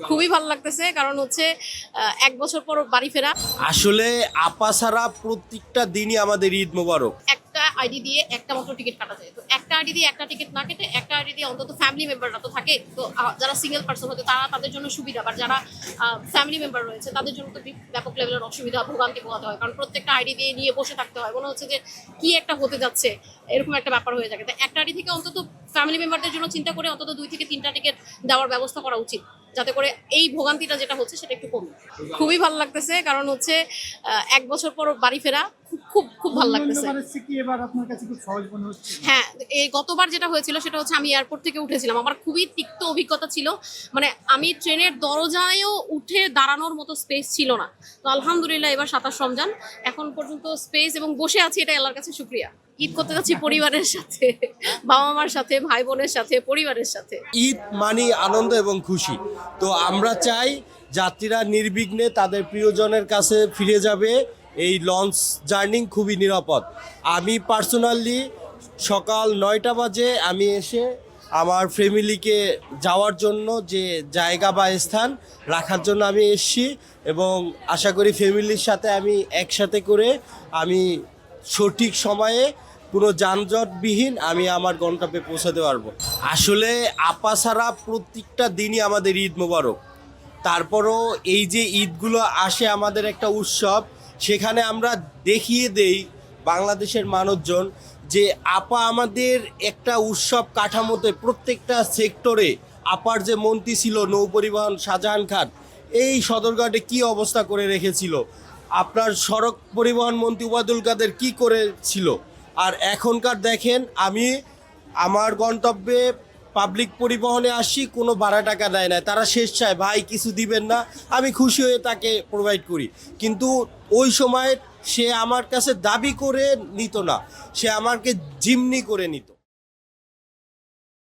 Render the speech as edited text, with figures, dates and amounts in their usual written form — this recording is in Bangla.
খুবই ভালো লাগতেছে কারণ হচ্ছে ১ বছর পর বাড়ি ফেরা। আসলে আপা ছাড়া প্রত্যেকটা দিনই আমাদের ঈদ মোবারক। একটা আইডি দিয়ে একটা মাত্র টিকিট কাটা যায়, তো একটা আইডি দিয়ে একটা টিকিট না কেটে একটা আইডি দিয়ে অন্তত ফ্যামিলি মেম্বাররা তো থাকে, তো যারা সিঙ্গেল পার্সন হতে তারা তাদের জন্য সুবিধা, বা যারা ফ্যামিলি মেম্বার রয়েছে তাদের জন্য তো ব্যাপক লেভেলের অসুবিধা ভোগান্তি পোহাতে হয়, কারণ প্রত্যেকটা আইডি দিয়ে নিয়ে বসে থাকতে হয়, মনে হচ্ছে যে কি একটা হতে যাচ্ছে, এরকম একটা ব্যাপার হয়ে যাবে। তো একটা আইডি থেকে অন্তত ফ্যামিলি মেম্বারদের জন্য চিন্তা করে অন্তত ২ থেকে ৩টা টিকিট দেওয়ার ব্যবস্থা করা উচিত, যাতে করে এই ভোগান্তিটা যেটা হচ্ছে সেটা একটু কমে। খুবই ভালো লাগতেছে কারণ হচ্ছে ১ বছর পর বাড়ি ফেরা খুব খুব খুব ভালো লাগতেছে। এবার আপনার কাছে খুব সহজ মনে হচ্ছে? হ্যাঁ, এই গতবার যেটা হয়েছিল সেটা হচ্ছে আমি এয়ারপোর্ট থেকে উঠেছিলাম, আমার খুবই তিক্ত অভিজ্ঞতা ছিল, মানে আমি ট্রেনের দরজায়ও উঠে দাঁড়ানোর মতো স্পেস ছিল না। তো আলহামদুলিল্লাহ এবার ২৭ রমজান, এখন পর্যন্ত স্পেস এবং বসে আছি, এটা আল্লাহর কাছে শুকরিয়া। ঈদ করতে যাচ্ছি পরিবারের সাথে, বাবা মার সাথে, ভাই বোনের সাথে, পরিবারের সাথে। ঈদ মানে আনন্দ এবং খুশি। তো আমরা চাই যাত্রীরা নির্বিঘ্নে তাদের প্রিয়জনের কাছে ফিরে যাবে। এই লঞ্চ জার্নি খুবই নিরাপদ। আমি পার্সোনালি সকাল ৯টা বাজে আমি এসে আমার ফ্যামিলিকে যাওয়ার জন্য যে জায়গা বা স্থান রাখার জন্য আমি এসেছি, এবং আশা করি ফ্যামিলির সাথে আমি একসাথে করে আমি সঠিক সময়ে কোনো যানজটবিহীন আমি আমার গন্তব্যে পৌঁছাতে পারবো। আসলে আপা ছাড়া প্রত্যেকটা দিনই আমাদের ঈদ মোবারক। তারপরও এই যে ঈদগুলো আসে আমাদের একটা উৎসব, সেখানে আমরা দেখিয়ে দেই বাংলাদেশের মানুষজন যে আপা আমাদের একটা উৎসব কাঠামোতে প্রত্যেকটা সেক্টরে আপার যে মন্ত্রী ছিল নৌ পরিবহন শাহজাহান খান, এই সদরঘাটে কি অবস্থা করে রেখেছিল, আপনার সড়ক পরিবহন মন্ত্রী ওবায়দুল কাদের কি করেছিল। আর এখনকার দেখেন, আমি আমার গন্তব্যে পাবলিক পরিবহনে আসি, কোনো ভাড়া টাকা দেয় না, তারা শেষ চায় ভাই কিছু দিবেন না, আমি খুশি হয়ে তাকে প্রোভাইড করি। কিন্তু ওই সময় সে আমার কাছে দাবি করে নিত না, সে আমাকে জিম্নি করে নিত।